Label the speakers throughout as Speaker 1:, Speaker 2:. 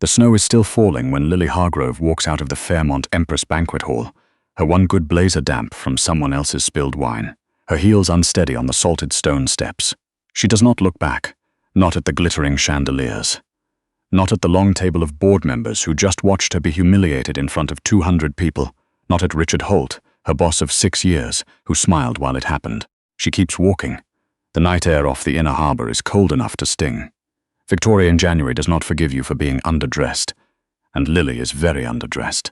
Speaker 1: The snow is still falling when Lily Hargrove walks out of the Fairmont Empress Banquet Hall, her one good blazer damp from someone else's spilled wine, her heels unsteady on the salted stone steps. She does not look back, not at the glittering chandeliers, not at the long table of board members who just watched her be humiliated in front of 200 people, not at Richard Holt, her boss of 6 years, who smiled while it happened. She keeps walking. The night air off the inner harbor is cold enough to sting. Victoria in January does not forgive you for being underdressed, and Lily is very underdressed.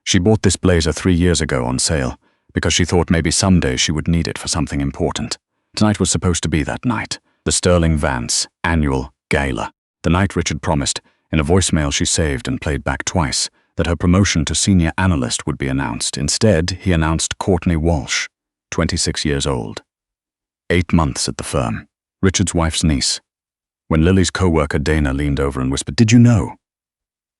Speaker 1: She bought this blazer 3 years ago on sale because she thought maybe someday she would need it for something important. Tonight was supposed to be that night, the Sterling Vance annual gala. The night Richard promised, in a voicemail she saved and played back twice, that her promotion to senior analyst would be announced. Instead, he announced Courtney Walsh, 26 years old. 8 months at the firm. Richard's wife's niece. When Lily's co-worker Dana leaned over and whispered, "Did you know?"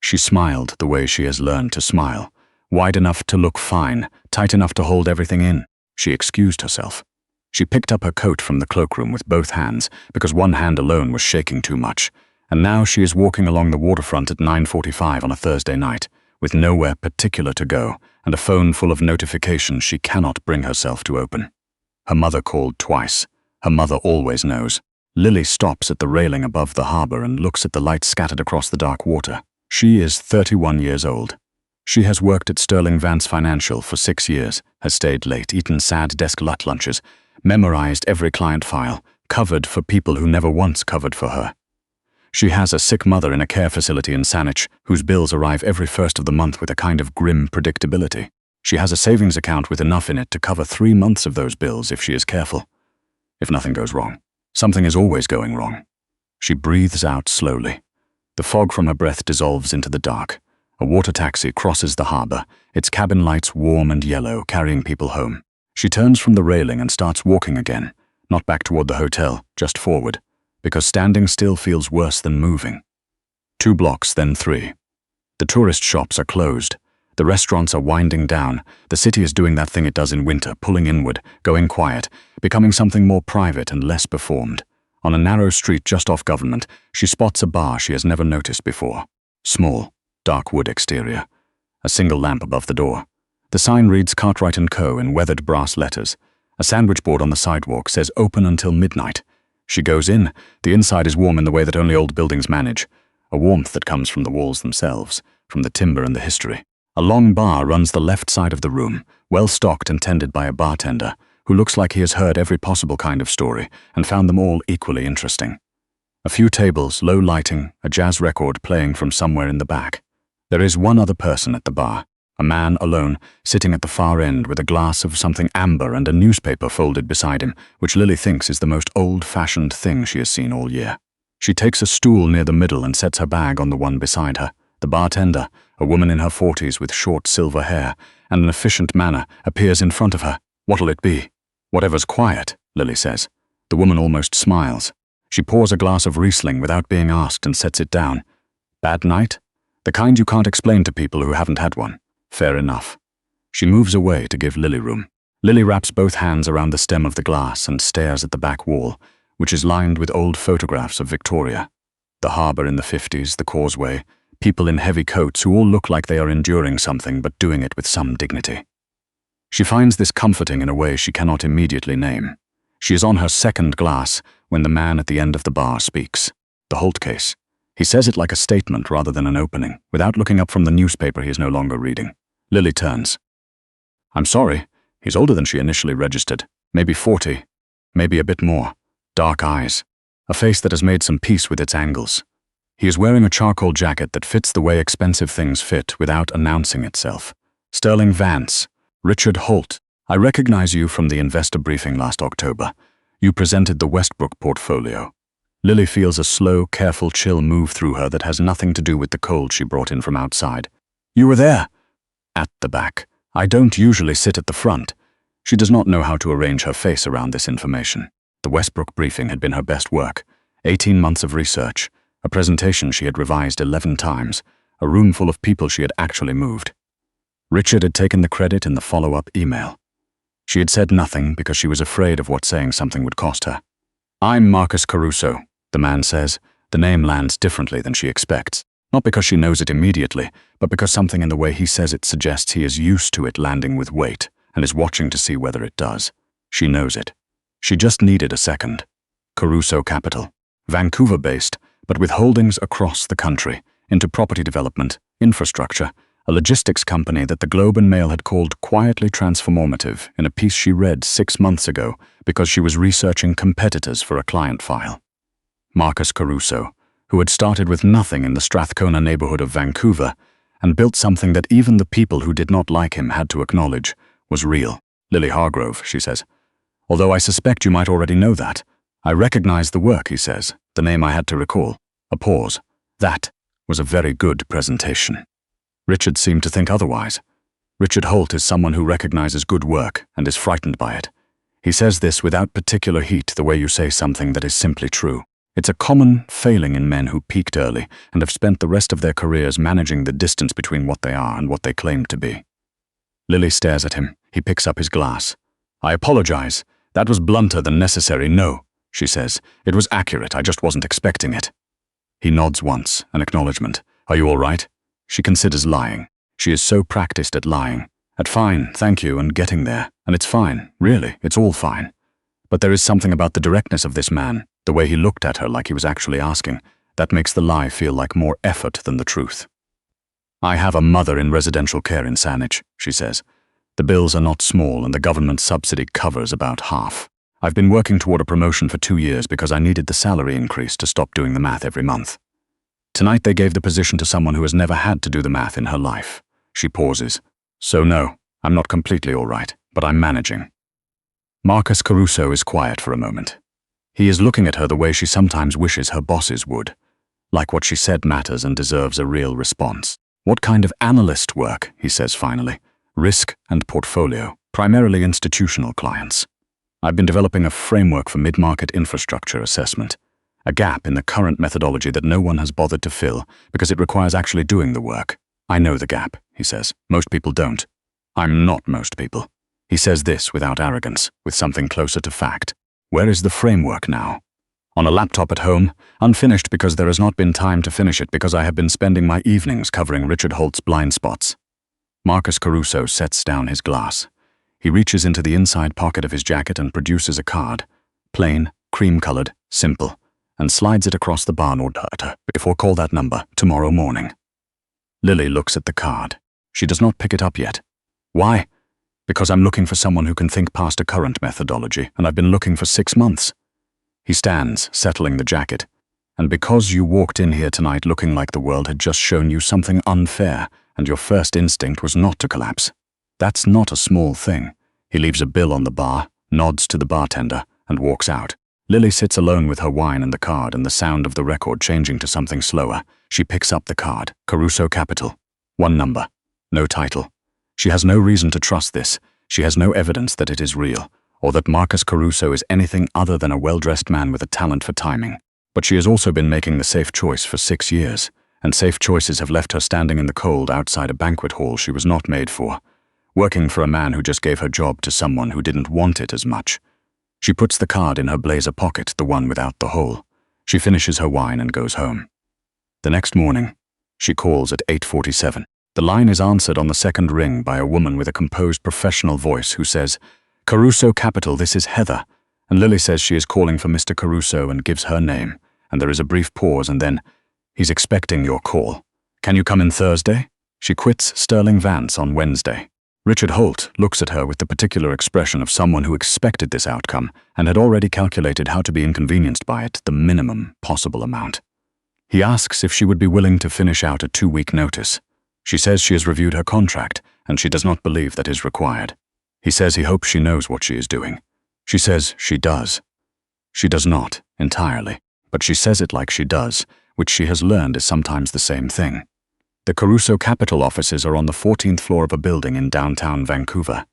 Speaker 1: She smiled the way she has learned to smile, wide enough to look fine, tight enough to hold everything in. She excused herself. She picked up her coat from the cloakroom with both hands because one hand alone was shaking too much, and now she is walking along the waterfront at 9:45 on a Thursday night, with nowhere particular to go and a phone full of notifications she cannot bring herself to open. Her mother called twice. Her mother always knows. Lily stops at the railing above the harbor and looks at the light scattered across the dark water. She is 31 years old. She has worked at Sterling Vance Financial for 6 years, has stayed late, eaten sad desk lunches, memorized every client file, covered for people who never once covered for her. She has a sick mother in a care facility in Saanich, whose bills arrive every first of the month with a kind of grim predictability. She has a savings account with enough in it to cover 3 months of those bills if she is careful. If nothing goes wrong. Something is always going wrong. She breathes out slowly. The fog from her breath dissolves into the dark. A water taxi crosses the harbor, its cabin lights warm and yellow, carrying people home. She turns from the railing and starts walking again, not back toward the hotel, just forward, because standing still feels worse than moving. 2 blocks, then 3. The tourist shops are closed. The restaurants are winding down. The city is doing that thing it does in winter, pulling inward, going quiet, becoming something more private and less performed. On a narrow street just off Government, she spots a bar she has never noticed before. Small, dark wood exterior. A single lamp above the door. The sign reads Cartwright & Co. in weathered brass letters. A sandwich board on the sidewalk says open until midnight. She goes in. The inside is warm in the way that only old buildings manage. A warmth that comes from the walls themselves, from the timber and the history. A long bar runs the left side of the room, well stocked and tended by a bartender, who looks like he has heard every possible kind of story and found them all equally interesting. A few tables, low lighting, a jazz record playing from somewhere in the back. There is one other person at the bar, a man alone, sitting at the far end with a glass of something amber and a newspaper folded beside him, which Lily thinks is the most old-fashioned thing she has seen all year. She takes a stool near the middle and sets her bag on the one beside her. The bartender, a woman in her 40s with short silver hair and an efficient manner, appears in front of her. "What'll it be?" "Whatever's quiet," Lily says. The woman almost smiles. She pours a glass of Riesling without being asked and sets it down. Bad night? The kind you can't explain to people who haven't had one. Fair enough. She moves away to give Lily room. Lily wraps both hands around the stem of the glass and stares at the back wall, which is lined with old photographs of Victoria. The harbor in the 50s, the causeway, people in heavy coats who all look like they are enduring something but doing it with some dignity. She finds this comforting in a way she cannot immediately name. She is on her second glass when the man at the end of the bar speaks. The Holt case. He says it like a statement rather than an opening, without looking up from the newspaper he is no longer reading. Lily turns. "I'm sorry. He's older than she initially registered. Maybe 40. Maybe a bit more. Dark eyes. A face that has made some peace with its angles. He is wearing a charcoal jacket that fits the way expensive things fit without announcing itself. Sterling Vance. Richard Holt. I recognize you from the investor briefing last October. You presented the Westbrook portfolio." Lily feels a slow, careful chill move through her that has nothing to do with the cold she brought in from outside. "You were there." At the back. I don't usually sit at the front. She does not know how to arrange her face around this information. The Westbrook briefing had been her best work. 18 months of research. A presentation she had revised 11 times. A room full of people she had actually moved. Richard had taken the credit in the follow-up email. She had said nothing because she was afraid of what saying something would cost her. "I'm Marcus Caruso," the man says. The name lands differently than she expects. Not because she knows it immediately, but because something in the way he says it suggests he is used to it landing with weight and is watching to see whether it does. She knows it. She just needed a second. Caruso Capital. Vancouver-based, but with holdings across the country, into property development, infrastructure, a logistics company that the Globe and Mail had called quietly transformative in a piece she read 6 months ago because she was researching competitors for a client file. Marcus Caruso, who had started with nothing in the Strathcona neighborhood of Vancouver and built something that even the people who did not like him had to acknowledge was real. Lily Hargrove, she says. Although I suspect you might already know that. I recognize the work, he says, the name I had to recall. A pause. That was a very good presentation. Richard seemed to think otherwise. Richard Holt is someone who recognizes good work and is frightened by it. He says this without particular heat, the way you say something that is simply true. It's a common failing in men who peaked early and have spent the rest of their careers managing the distance between what they are and what they claim to be. Lily stares at him. He picks up his glass. I apologize. That was blunter than necessary. No, she says. It was accurate. I just wasn't expecting it. He nods once, an acknowledgement. Are you all right? She considers lying. She is so practiced at lying. At fine, thank you, and getting there. And it's fine. Really, it's all fine. But there is something about the directness of this man, the way he looked at her like he was actually asking, that makes the lie feel like more effort than the truth. I have a mother in residential care in Saanich, she says. The bills are not small and the government subsidy covers about half. I've been working toward a promotion for 2 years because I needed the salary increase to stop doing the math every month. Tonight they gave the position to someone who has never had to do the math in her life. She pauses. So no, I'm not completely all right, but I'm managing. Marcus Caruso is quiet for a moment. He is looking at her the way she sometimes wishes her bosses would. Like what she said matters and deserves a real response. What kind of analyst work, he says finally. Risk and portfolio, primarily institutional clients. I've been developing a framework for mid-market infrastructure assessment. A gap in the current methodology that no one has bothered to fill because it requires actually doing the work. I know the gap, he says. Most people don't. I'm not most people. He says this without arrogance, with something closer to fact. Where is the framework now? On a laptop at home, unfinished because there has not been time to finish it because I have been spending my evenings covering Richard Holt's blind spots. Marcus Caruso sets down his glass. He reaches into the inside pocket of his jacket and produces a card. Plain, cream-colored, simple, and slides it across the bar order at her. Before call that number, tomorrow morning. Lily looks at the card. She does not pick it up yet. Why? Because I'm looking for someone who can think past a current methodology, and I've been looking for 6 months. He stands, settling the jacket. And because you walked in here tonight looking like the world had just shown you something unfair, and your first instinct was not to collapse. That's not a small thing. He leaves a bill on the bar, nods to the bartender, and walks out. Lily sits alone with her wine and the card and the sound of the record changing to something slower. She picks up the card. Caruso Capital. 1 number. No title. She has no reason to trust this. She has no evidence that it is real, or that Marcus Caruso is anything other than a well-dressed man with a talent for timing. But she has also been making the safe choice for 6 years, and safe choices have left her standing in the cold outside a banquet hall she was not made for, working for a man who just gave her job to someone who didn't want it as much. She puts the card in her blazer pocket, the one without the hole. She finishes her wine and goes home. The next morning, she calls at 8:47. The line is answered on the second ring by a woman with a composed professional voice who says, Caruso Capital, this is Heather. And Lily says she is calling for Mr. Caruso and gives her name. And there is a brief pause and then, he's expecting your call. Can you come in Thursday? She quits Sterling Vance on Wednesday. Richard Holt looks at her with the particular expression of someone who expected this outcome and had already calculated how to be inconvenienced by it, the minimum possible amount. He asks if she would be willing to finish out a 2-week notice. She says she has reviewed her contract and she does not believe that is required. He says he hopes she knows what she is doing. She says she does. She does not, entirely, but she says it like she does, which she has learned is sometimes the same thing. The Caruso Capital offices are on the 14th floor of a building in downtown Vancouver.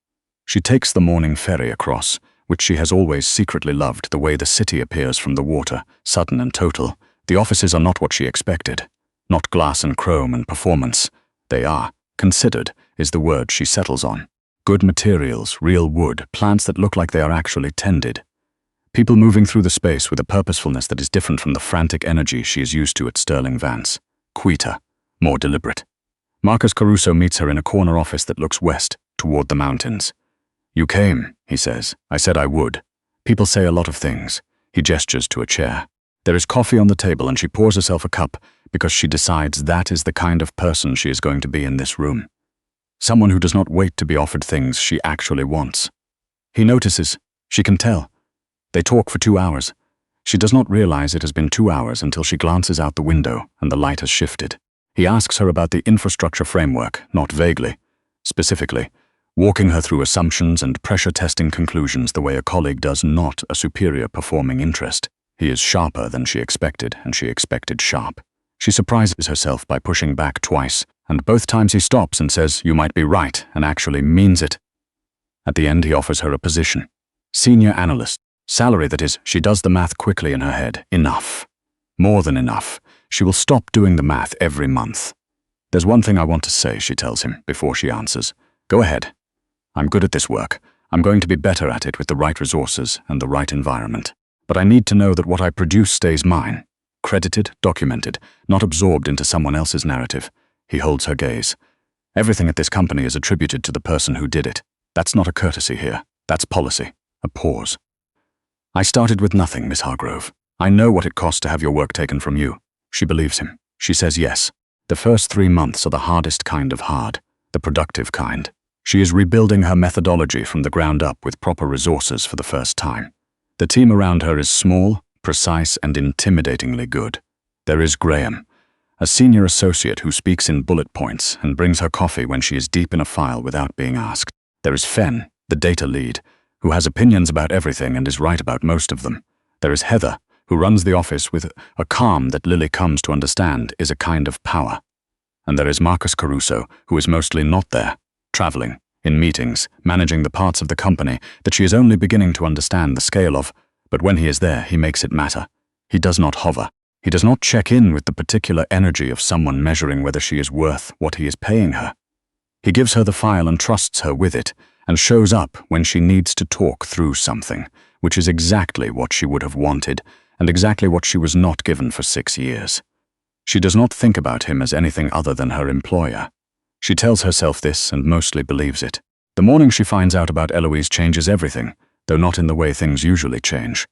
Speaker 1: She takes the morning ferry across, which she has always secretly loved, the way the city appears from the water, sudden and total. The offices are not what she expected. Not glass and chrome and performance. They are. Considered is the word she settles on. Good materials, real wood, plants that look like they are actually tended. People moving through the space with a purposefulness that is different from the frantic energy she is used to at Sterling Vance. Quieter, more deliberate. Marcus Caruso meets her in a corner office that looks west, toward the mountains. "You came," he says. "I said I would. People say a lot of things." He gestures to a chair. There is coffee on the table and she pours herself a cup because she decides that is the kind of person she is going to be in this room. Someone who does not wait to be offered things she actually wants. He notices. She can tell. They talk for 2 hours. She does not realize it has been 2 hours until she glances out the window and the light has shifted. He asks her about the infrastructure framework, not vaguely, specifically, walking her through assumptions and pressure-testing conclusions the way a colleague does not a superior performing interest. He is sharper than she expected, and she expected sharp. She surprises herself by pushing back twice, and both times he stops and says, "You might be right," and actually means it. At the end, he offers her a position. Senior analyst. Salary, that is. She does the math quickly in her head. Enough. More than enough. She will stop doing the math every month. "There's one thing I want to say," she tells him, before she answers. "Go ahead. I'm good at this work. I'm going to be better at it with the right resources and the right environment. But I need to know that what I produce stays mine. Credited, documented, not absorbed into someone else's narrative." He holds her gaze. "Everything at this company is attributed to the person who did it. That's not a courtesy here. That's policy." A pause. "I started with nothing, Miss Hargrove. I know what it costs to have your work taken from you." She believes him. She says yes. The first 3 months are the hardest kind of hard, the productive kind. She is rebuilding her methodology from the ground up with proper resources for the first time. The team around her is small, precise, and intimidatingly good. There is Graham, a senior associate who speaks in bullet points and brings her coffee when she is deep in a file without being asked. There is Fen, the data lead, who has opinions about everything and is right about most of them. There is Heather, who runs the office with a calm that Lily comes to understand is a kind of power. And there is Marcus Caruso, who is mostly not there, traveling, in meetings, managing the parts of the company that she is only beginning to understand the scale of, but when he is there, he makes it matter. He does not hover. He does not check in with the particular energy of someone measuring whether she is worth what he is paying her. He gives her the file and trusts her with it, and shows up when she needs to talk through something, which is exactly what she would have wanted, and exactly what she was not given for 6 years. She does not think about him as anything other than her employer. She tells herself this and mostly believes it. The morning she finds out about Eloise changes everything, though not in the way things usually change.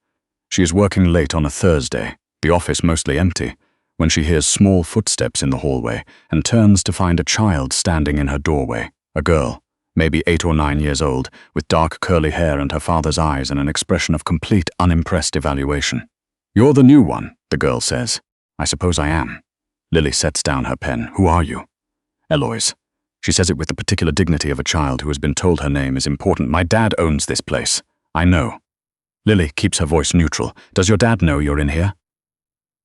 Speaker 1: She is working late on a Thursday, the office mostly empty, when she hears small footsteps in the hallway and turns to find a child standing in her doorway, a girl, maybe 8 or 9 years old, with dark curly hair and her father's eyes and an expression of complete unimpressed evaluation. "You're the new one," the girl says. "I suppose I am." Lily sets down her pen. "Who are you?" "Eloise." She says it with the particular dignity of a child who has been told her name is important. "My dad owns this place. I know." Lily keeps her voice neutral. "Does your dad know you're in here?"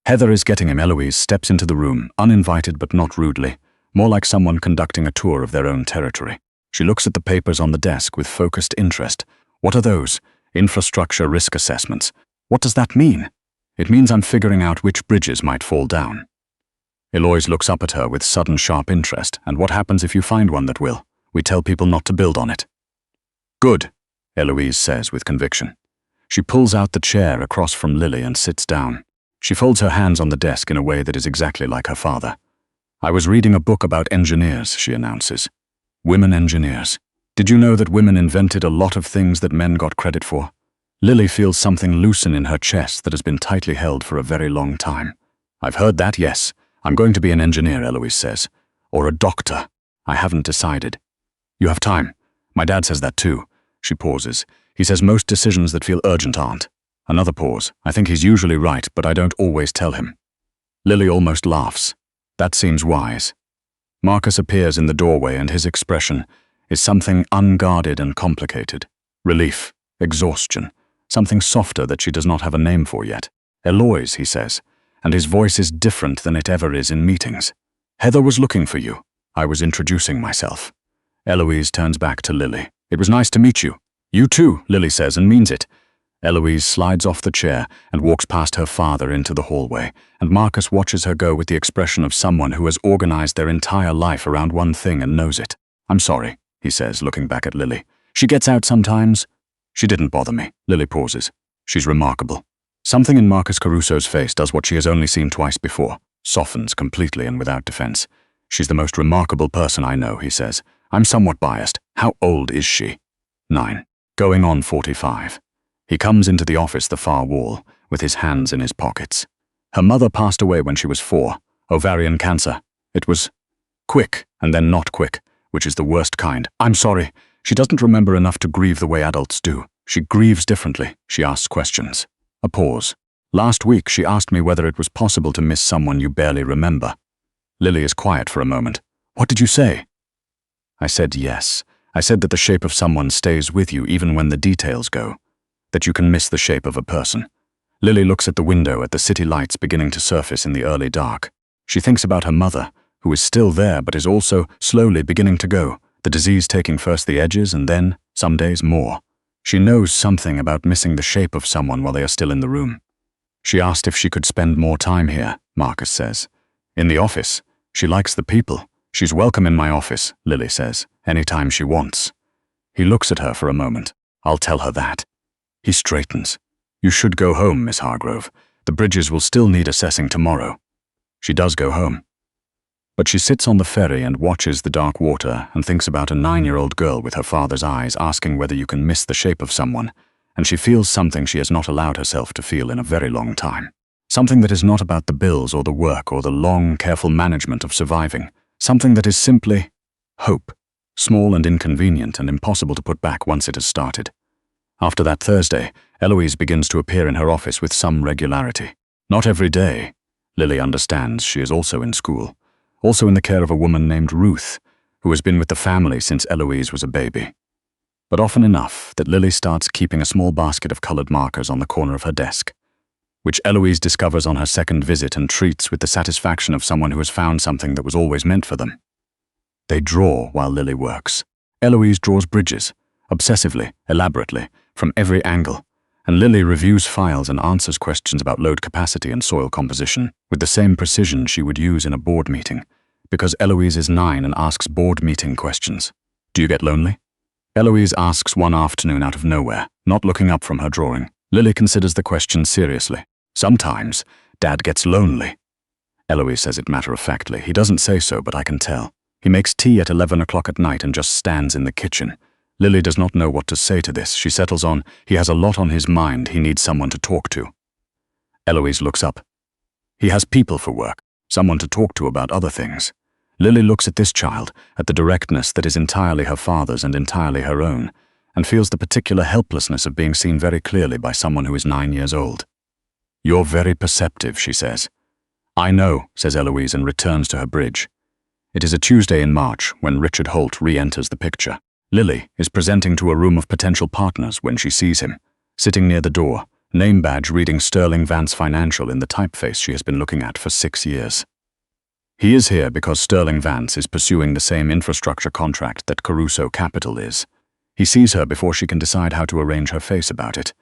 Speaker 1: Heather is getting him. Eloise steps into the room, uninvited but not rudely, more like someone conducting a tour of their own territory. She looks at the papers on the desk with focused interest. "What are those? Infrastructure risk assessments. What does that mean?" "It means I'm figuring out which bridges might fall down." Eloise looks up at her with sudden sharp interest. "And what happens if you find one that will? We tell people not to build on it." "Good," Eloise says with conviction. She pulls out the chair across from Lily and sits down. She folds her hands on the desk in a way that is exactly like her father. "I was reading a book about engineers," she announces. "Women engineers. Did you know that women invented a lot of things that men got credit for?" Lily feels something loosen in her chest that has been tightly held for a very long time. "I've heard that, yes. I'm going to be an engineer," Eloise says. "Or a doctor. I haven't decided." "You have time. My dad says that too." She pauses. "He says most decisions that feel urgent aren't." Another pause. "I think he's usually right, but I don't always tell him." Lily almost laughs. That seems wise. Marcus appears in the doorway and his expression is something unguarded and complicated. Relief, exhaustion, something softer that she does not have a name for yet. "Eloise," he says, and his voice is different than it ever is in meetings. "Heather was looking for you. I was introducing myself." Eloise turns back to Lily. "It was nice to meet you." "You too," Lily says and means it. Eloise slides off the chair and walks past her father into the hallway, and Marcus watches her go with the expression of someone who has organized their entire life around one thing and knows it. "I'm sorry," he says, looking back at Lily. "She gets out sometimes." "She didn't bother me." Lily pauses. "She's remarkable." Something in Marcus Caruso's face does what she has only seen twice before, softens completely and without defense. She's the most remarkable person I know, he says. I'm somewhat biased. How old is she? 9. Going on 45. He comes into the office the far wall, with his hands in his pockets. Her mother passed away when she was 4. Ovarian cancer. It was quick, and then not quick, which is the worst kind. I'm sorry. She doesn't remember enough to grieve the way adults do. She grieves differently. She asks questions. A pause. Last week, she asked me whether it was possible to miss someone you barely remember. Lily is quiet for a moment. What did you say? I said yes. I said that the shape of someone stays with you even when the details go. That you can miss the shape of a person. Lily looks at the window at the city lights beginning to surface in the early dark. She thinks about her mother, who is still there but is also slowly beginning to go, the disease taking first the edges and then, some days, more. She knows something about missing the shape of someone while they are still in the room. She asked if she could spend more time here, Marcus says. In the office. She likes the people. She's welcome in my office, Lily says, anytime she wants. He looks at her for a moment. I'll tell her that. He straightens. You should go home, Miss Hargrove. The bridges will still need assessing tomorrow. She does go home. But she sits on the ferry and watches the dark water and thinks about a 9-year-old girl with her father's eyes asking whether you can miss the shape of someone, and she feels something she has not allowed herself to feel in a very long time. Something that is not about the bills or the work or the long, careful management of surviving. Something that is simply hope, small and inconvenient and impossible to put back once it has started. After that Thursday, Eloise begins to appear in her office with some regularity. Not every day. Lily understands she is also in school, also in the care of a woman named Ruth, who has been with the family since Eloise was a baby. But often enough that Lily starts keeping a small basket of colored markers on the corner of her desk, which Eloise discovers on her second visit and treats with the satisfaction of someone who has found something that was always meant for them. They draw while Lily works. Eloise draws bridges, obsessively, elaborately, from every angle, and Lily reviews files and answers questions about load capacity and soil composition with the same precision she would use in a board meeting, because Eloise is 9 and asks board meeting questions. Do you get lonely? Eloise asks one afternoon out of nowhere, not looking up from her drawing. Lily considers the question seriously. Sometimes, Dad gets lonely. Eloise says it matter-of-factly. He doesn't say so, but I can tell. He makes tea at 11 o'clock at night and just stands in the kitchen. Lily does not know what to say to this. She settles on, he has a lot on his mind, he needs someone to talk to. Eloise looks up. He has people for work, someone to talk to about other things. Lily looks at this child, at the directness that is entirely her father's and entirely her own, and feels the particular helplessness of being seen very clearly by someone who is 9 years old. You're very perceptive, she says. I know, says Eloise and returns to her bridge. It is a Tuesday in March when Richard Holt re-enters the picture. Lily is presenting to a room of potential partners when she sees him, sitting near the door, name badge reading Sterling Vance Financial in the typeface she has been looking at for 6 years. He is here because Sterling Vance is pursuing the same infrastructure contract that Caruso Capital is. He sees her before she can decide how to arrange her face about it,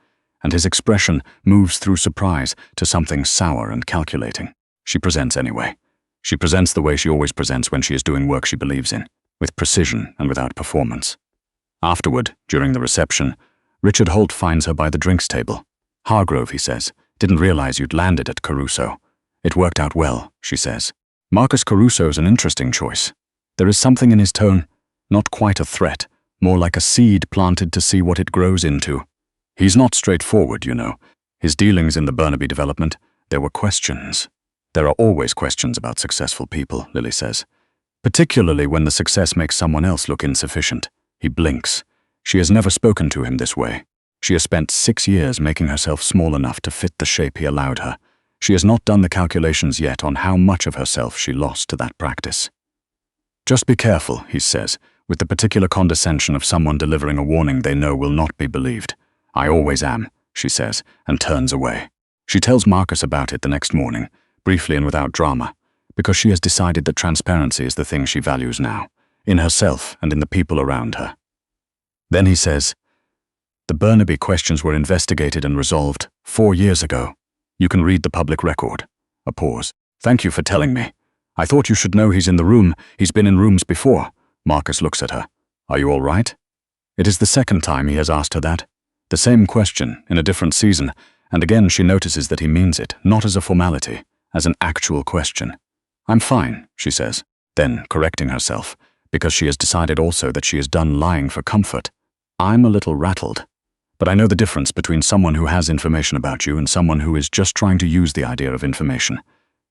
Speaker 1: and his expression moves through surprise to something sour and calculating. She presents anyway. She presents the way she always presents when she is doing work she believes in, with precision and without performance. Afterward, during the reception, Richard Holt finds her by the drinks table. Hargrove, he says, didn't realize you'd landed at Caruso. It worked out well, she says. Marcus Caruso's an interesting choice. There is something in his tone, not quite a threat, more like a seed planted to see what it grows into. He's not straightforward, you know. His dealings in the Burnaby development, there were questions. There are always questions about successful people, Lily says. Particularly when the success makes someone else look insufficient. He blinks. She has never spoken to him this way. She has spent 6 years making herself small enough to fit the shape he allowed her. She has not done the calculations yet on how much of herself she lost to that practice. Just be careful, he says, with the particular condescension of someone delivering a warning they know will not be believed. I always am, she says, and turns away. She tells Marcus about it the next morning, briefly and without drama, because she has decided that transparency is the thing she values now, in herself and in the people around her. Then he says, the Burnaby questions were investigated and resolved 4 years ago. You can read the public record. A pause. Thank you for telling me. I thought you should know he's in the room. He's been in rooms before. Marcus looks at her. Are you all right? It is the second time he has asked her that. The same question, in a different season, and again she notices that he means it, not as a formality, as an actual question. I'm fine, she says. Then, correcting herself, because she has decided also that she is done lying for comfort. I'm a little rattled. But I know the difference between someone who has information about you and someone who is just trying to use the idea of information.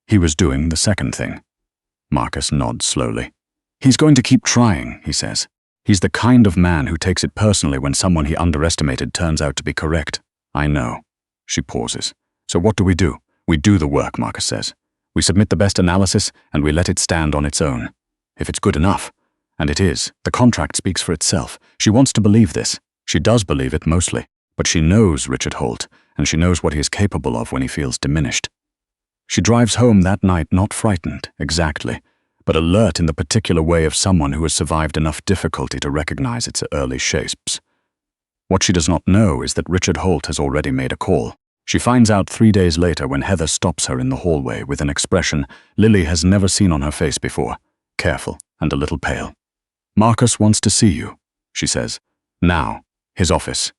Speaker 1: He was doing the second thing. Marcus nods slowly. He's going to keep trying, he says. He's the kind of man who takes it personally when someone he underestimated turns out to be correct. I know. She pauses. So what do? We do the work, Marcus says. We submit the best analysis and we let it stand on its own. If it's good enough. And it is. The contract speaks for itself. She wants to believe this. She does believe it mostly. But she knows Richard Holt, and she knows what he is capable of when he feels diminished. She drives home that night not frightened, exactly, but alert in the particular way of someone who has survived enough difficulty to recognize its early shapes. What she does not know is that Richard Holt has already made a call. She finds out 3 days later when Heather stops her in the hallway with an expression Lily has never seen on her face before, careful and a little pale. Marcus wants to see you, she says. Now, his office.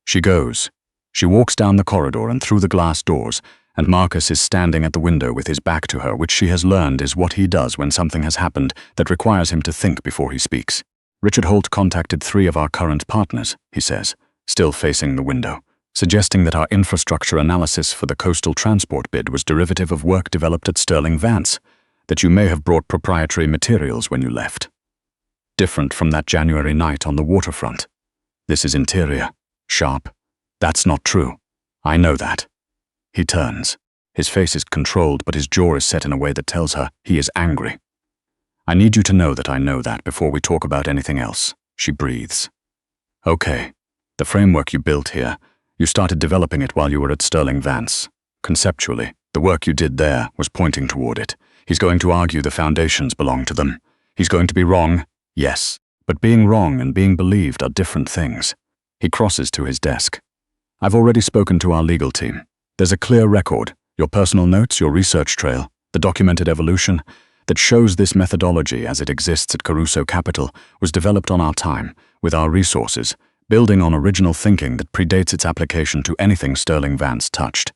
Speaker 1: She goes. She walks down the corridor and through the glass doors, and Marcus is standing at the window with his back to her, which she has learned is what he does when something has happened that requires him to think before he speaks. Richard Holt contacted 3 of our current partners, he says, still facing the window, suggesting that our infrastructure analysis for the coastal transport bid was derivative of work developed at Sterling Vance, that you may have brought proprietary materials when you left. Different from that January night on the waterfront. This is interior, sharp. That's not true. I know that. He turns. His face is controlled, but his jaw is set in a way that tells her he is angry. I need you to know that I know that before we talk about anything else, she breathes. Okay. The framework you built here, you started developing it while you were at Sterling Vance. Conceptually, the work you did there was pointing toward it. He's going to argue the foundations belong to them. He's going to be wrong, yes, but being wrong and being believed are different things. He crosses to his desk. I've already spoken to our legal team. There's a clear record, your personal notes, your research trail, the documented evolution, that shows this methodology as it exists at Caruso Capital was developed on our time, with our resources, building on original thinking that predates its application to anything Sterling Vance touched.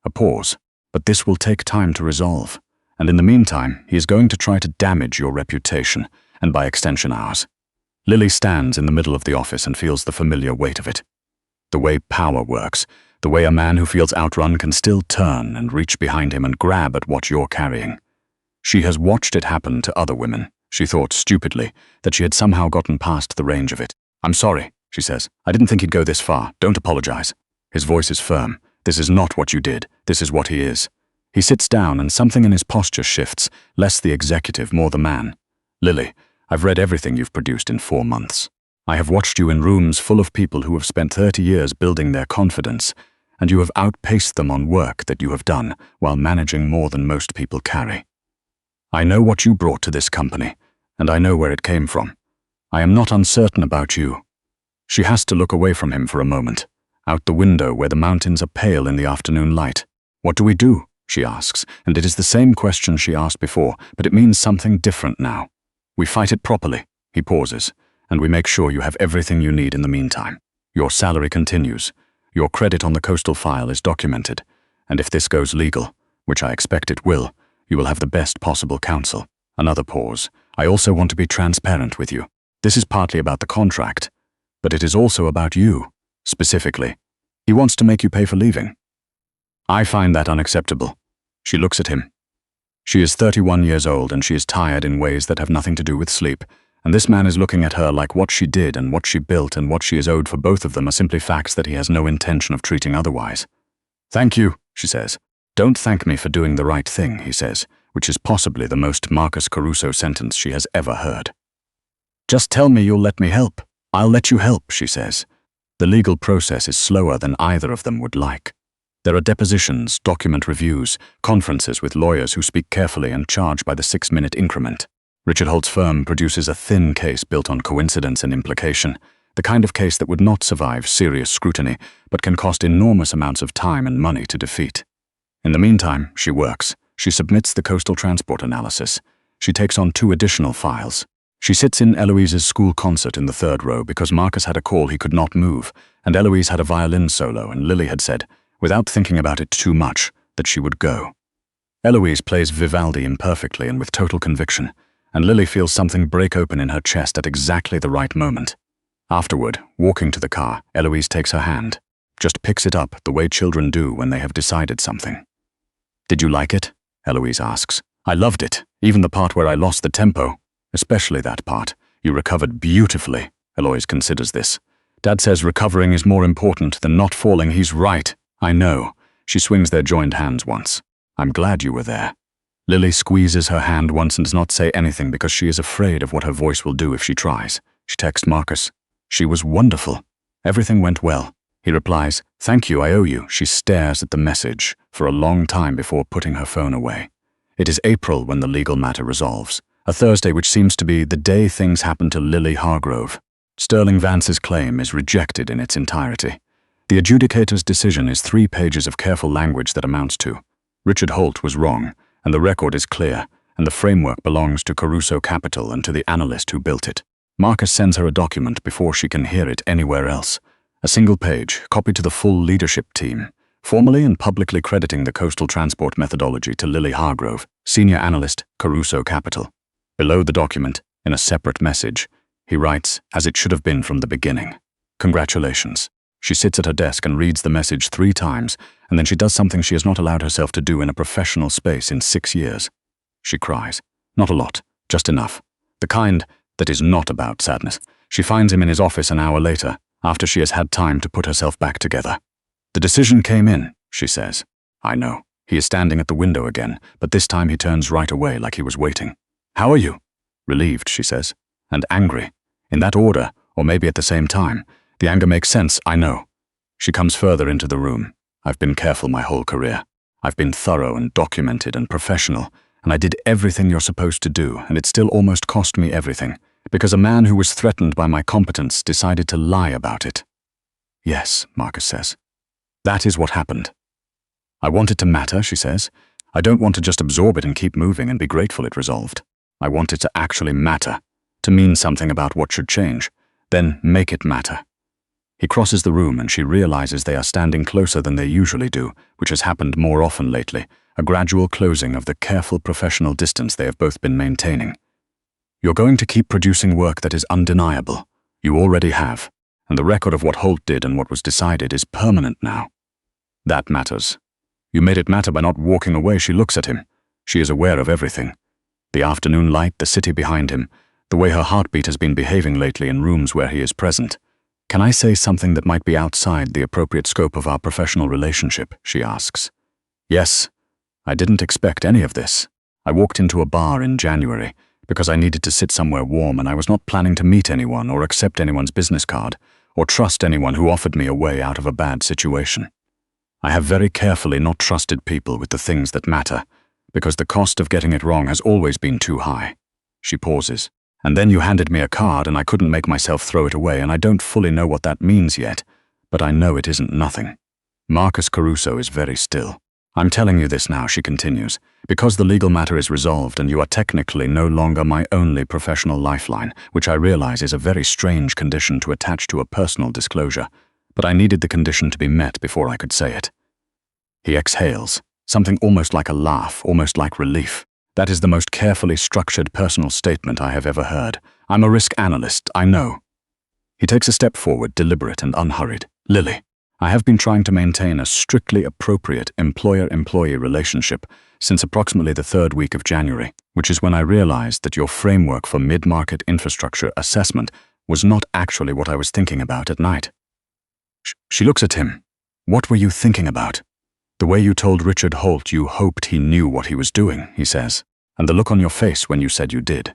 Speaker 1: A pause, but this will take time to resolve, and in the meantime, he is going to try to damage your reputation, and by extension ours. Lily stands in the middle of the office and feels the familiar weight of it. The way power works, the way a man who feels outrun can still turn and reach behind him and grab at what you're carrying. She has watched it happen to other women. She thought, stupidly, that she had somehow gotten past the range of it. I'm sorry, she says. I didn't think he'd go this far. Don't apologize. His voice is firm. This is not what you did. This is what he is. He sits down and something in his posture shifts, less the executive, more the man. Lily, I've read everything you've produced in 4 months. I have watched you in rooms full of people who have spent 30 years building their confidence, and you have outpaced them on work that you have done while managing more than most people carry. I know what you brought to this company, and I know where it came from. I am not uncertain about you. She has to look away from him for a moment, out the window where the mountains are pale in the afternoon light. What do we do? She asks, and it is the same question she asked before, but it means something different now. We fight it properly, he pauses, and we make sure you have everything you need in the meantime. Your salary continues. Your credit on the coastal file is documented, and if this goes legal, which I expect it will, you will have the best possible counsel. Another pause. I also want to be transparent with you. This is partly about the contract, but it is also about you, specifically. He wants to make you pay for leaving. I find that unacceptable. She looks at him. She is 31 years old and she is tired in ways that have nothing to do with sleep, and this man is looking at her like what she did and what she built and what she is owed for both of them are simply facts that he has no intention of treating otherwise. Thank you, she says. Don't thank me for doing the right thing, he says, which is possibly the most Marcus Caruso sentence she has ever heard. Just tell me you'll let me help. I'll let you help, she says. The legal process is slower than either of them would like. There are depositions, document reviews, conferences with lawyers who speak carefully and charge by the 6-minute increment. Richard Holt's firm produces a thin case built on coincidence and implication, the kind of case that would not survive serious scrutiny, but can cost enormous amounts of time and money to defeat. In the meantime, she works. She submits the coastal transport analysis. She takes on 2 additional files. She sits in Eloise's school concert in the 3rd row because Marcus had a call he could not move, and Eloise had a violin solo, and Lily had said, without thinking about it too much, that she would go. Eloise plays Vivaldi imperfectly and with total conviction, and Lily feels something break open in her chest at exactly the right moment. Afterward, walking to the car, Eloise takes her hand, just picks it up the way children do when they have decided something. "Did you like it?" Eloise asks. "I loved it, even the part where I lost the tempo. Especially that part. You recovered beautifully." Eloise considers this. "Dad says recovering is more important than not falling. He's right." "I know." She swings their joined hands once. "I'm glad you were there." Lily squeezes her hand once and does not say anything because she is afraid of what her voice will do if she tries. She texts Marcus. "She was wonderful. Everything went well." He replies, "Thank you, I owe you." She stares at the message for a long time before putting her phone away. It is April when the legal matter resolves, a Thursday which seems to be the day things happen to Lily Hargrove. Sterling Vance's claim is rejected in its entirety. The adjudicator's decision is 3 pages of careful language that amounts to, Richard Holt was wrong, and the record is clear, and the framework belongs to Caruso Capital and to the analyst who built it. Marcus sends her a document before she can hear it anywhere else. A single page, copied to the full leadership team, formally and publicly crediting the coastal transport methodology to Lily Hargrove, senior analyst, Caruso Capital. Below the document, in a separate message, he writes, "As it should have been from the beginning. Congratulations." She sits at her desk and reads the message 3 times, and then she does something she has not allowed herself to do in a professional space in 6 years. She cries. Not a lot, just enough. The kind that is not about sadness. She finds him in his office an hour later, after she has had time to put herself back together. "The decision came in," she says. "I know." He is standing at the window again, but this time he turns right away like he was waiting. "How are you?" "Relieved," she says. "And angry. In that order, or maybe at the same time. The anger makes sense, I know." She comes further into the room. "I've been careful my whole career. I've been thorough and documented and professional, and I did everything you're supposed to do, and it still almost cost me everything, because a man who was threatened by my competence decided to lie about it." "Yes," Marcus says. "That is what happened. I want it to matter," she says. "I don't want to just absorb it and keep moving and be grateful it resolved. I want it to actually matter, to mean something about what should change, then make it matter." He crosses the room and she realizes they are standing closer than they usually do, which has happened more often lately, a gradual closing of the careful professional distance they have both been maintaining. "You're going to keep producing work that is undeniable. You already have, and the record of what Holt did and what was decided is permanent now. That matters. You made it matter by not walking away." She looks at him. She is aware of everything. The afternoon light, the city behind him, the way her heartbeat has been behaving lately in rooms where he is present. "Can I say something that might be outside the appropriate scope of our professional relationship?" she asks. "Yes. I didn't expect any of this. I walked into a bar in January because I needed to sit somewhere warm, and I was not planning to meet anyone or accept anyone's business card or trust anyone who offered me a way out of a bad situation. I have very carefully not trusted people with the things that matter because the cost of getting it wrong has always been too high." She pauses. "And then you handed me a card and I couldn't make myself throw it away, and I don't fully know what that means yet, but I know it isn't nothing." Marcus Caruso is very still. "I'm telling you this now," she continues, "because the legal matter is resolved and you are technically no longer my only professional lifeline, which I realize is a very strange condition to attach to a personal disclosure, but I needed the condition to be met before I could say it." He exhales, something almost like a laugh, almost like relief. "That is the most carefully structured personal statement I have ever heard. I'm a risk analyst, I know." He takes a step forward, deliberate and unhurried. "Lily, I have been trying to maintain a strictly appropriate employer-employee relationship since approximately the 3rd week of January, which is when I realized that your framework for mid-market infrastructure assessment was not actually what I was thinking about at night." She looks at him. "What were you thinking about?" "The way you told Richard Holt you hoped he knew what he was doing," he says, "and the look on your face when you said you did."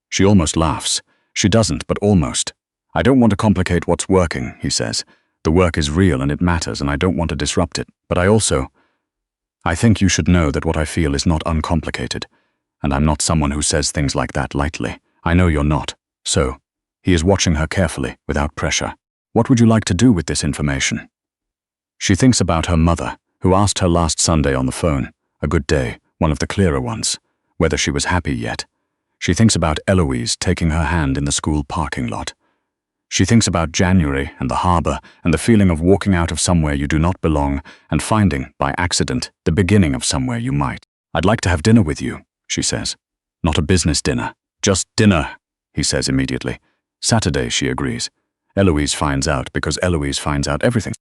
Speaker 1: She almost laughs. She doesn't, but almost. "I don't want to complicate what's working," he says. "The work is real and it matters, and I don't want to disrupt it, but I think you should know that what I feel is not uncomplicated, and I'm not someone who says things like that lightly. I know you're not. So," he is watching her carefully, without pressure, "what would you like to do with this information?" She thinks about her mother, who asked her last Sunday on the phone, a good day, one of the clearer ones, whether she was happy yet. She thinks about Eloise taking her hand in the school parking lot. She thinks about January and the harbor and the feeling of walking out of somewhere you do not belong and finding, by accident, the beginning of somewhere you might. "I'd like to have dinner with you," she says. "Not a business dinner, Just dinner, he says immediately. Saturday, she agrees. Eloise finds out because Eloise finds out everything.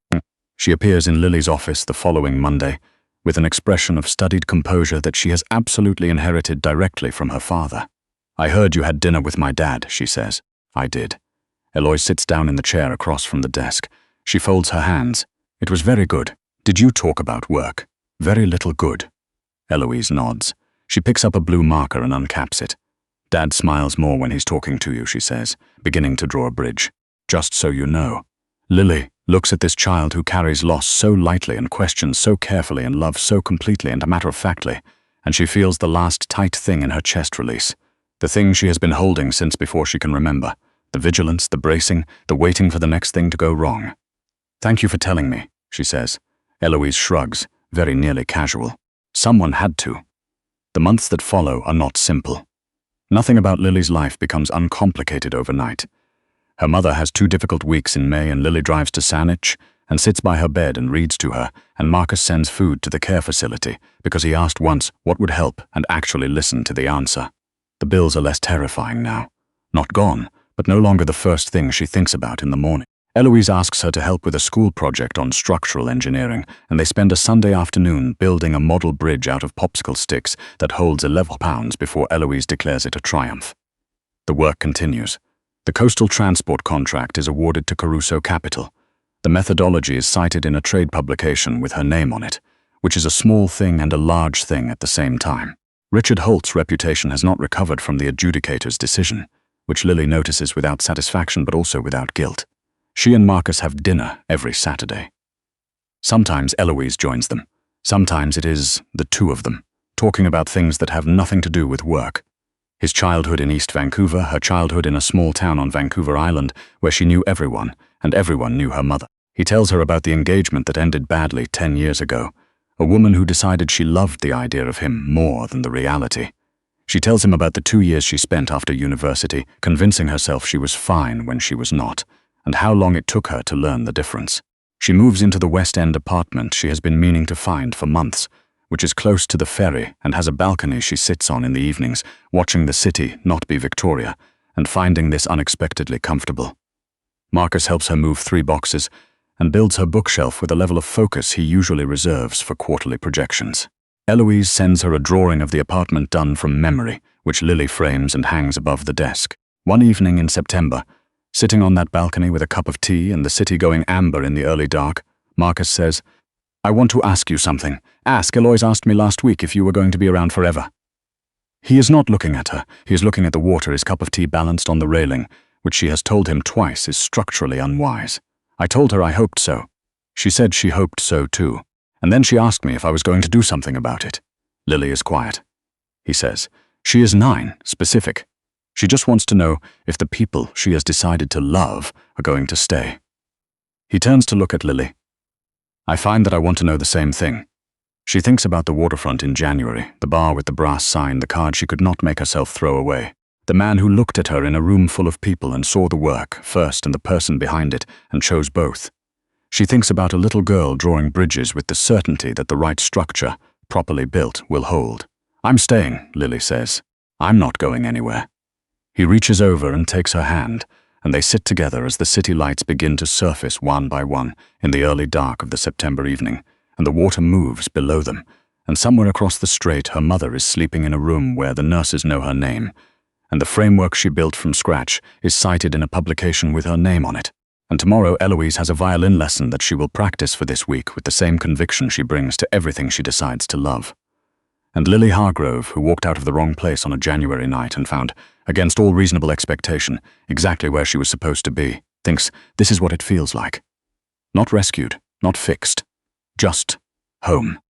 Speaker 1: She appears in Lily's office the following Monday with an expression of studied composure that she has absolutely inherited directly from her father. I heard you had dinner with my dad, she says. I did. Eloise sits down in the chair across from the desk. She folds her hands. It was very good. Did you talk about work? Very little good. Eloise nods. She picks up a blue marker and uncaps it. Dad smiles more when he's talking to you, she says, beginning to draw a bridge. Just so you know. Lily looks at this child who carries loss so lightly and questions so carefully and loves so completely and matter-of-factly, and she feels the last tight thing in her chest release. The thing she has been holding since before she can remember. The vigilance, the bracing, the waiting for the next thing to go wrong. Thank you for telling me, she says. Eloise shrugs, very nearly casual. Someone had to. The months that follow are not simple. Nothing about Lily's life becomes uncomplicated overnight. Her mother has 2 difficult weeks in May, and Lily drives to Saanich and sits by her bed and reads to her, and Marcus sends food to the care facility because he asked once what would help and actually listened to the answer. The bills are less terrifying now. Not gone, but no longer the first thing she thinks about in the morning. Eloise asks her to help with a school project on structural engineering, and they spend a Sunday afternoon building a model bridge out of popsicle sticks that holds 11 pounds before Eloise declares it a triumph. The work continues. The coastal transport contract is awarded to Caruso Capital. The methodology is cited in a trade publication with her name on it, which is a small thing and a large thing at the same time. Richard Holt's reputation has not recovered from the adjudicator's decision, which Lily notices without satisfaction but also without guilt. She and Marcus have dinner every Saturday. Sometimes Eloise joins them. Sometimes it is the 2 of them, talking about things that have nothing to do with work. His childhood in East Vancouver, her childhood in a small town on Vancouver Island where she knew everyone, and everyone knew her mother. He tells her about the engagement that ended badly 10 years ago, a woman who decided she loved the idea of him more than the reality. She tells him about the 2 years she spent after university, convincing herself she was fine when she was not, and how long it took her to learn the difference. She moves into the West End apartment she has been meaning to find for months, which is close to the ferry and has a balcony she sits on in the evenings, watching the city not be Victoria, and finding this unexpectedly comfortable. Marcus helps her move 3 boxes and builds her bookshelf with a level of focus he usually reserves for quarterly projections. Eloise sends her a drawing of the apartment done from memory, which Lily frames and hangs above the desk. One evening in September, sitting on that balcony with a cup of tea and the city going amber in the early dark, Marcus says, I want to ask you something. Ask. Eloise asked me last week if you were going to be around forever. He is not looking at her. He is looking at the water, his cup of tea balanced on the railing, which she has told him twice is structurally unwise. I told her I hoped so. She said she hoped so too. And then she asked me if I was going to do something about it. Lily is quiet. He says, she is 9, specific. She just wants to know if the people she has decided to love are going to stay. He turns to look at Lily. I find that I want to know the same thing. She thinks about the waterfront in January, the bar with the brass sign, the card she could not make herself throw away, the man who looked at her in a room full of people and saw the work first and the person behind it and chose both. She thinks about a little girl drawing bridges with the certainty that the right structure, properly built, will hold. I'm staying, Lily says. I'm not going anywhere. He reaches over and takes her hand, and they sit together as the city lights begin to surface one by one in the early dark of the September evening, and the water moves below them, and somewhere across the strait her mother is sleeping in a room where the nurses know her name, and the framework she built from scratch is cited in a publication with her name on it. And tomorrow Eloise has a violin lesson that she will practice for this week with the same conviction she brings to everything she decides to love. And Lily Hargrove, who walked out of the wrong place on a January night and found, against all reasonable expectation, exactly where she was supposed to be, thinks this is what it feels like. Not rescued, not fixed, just home.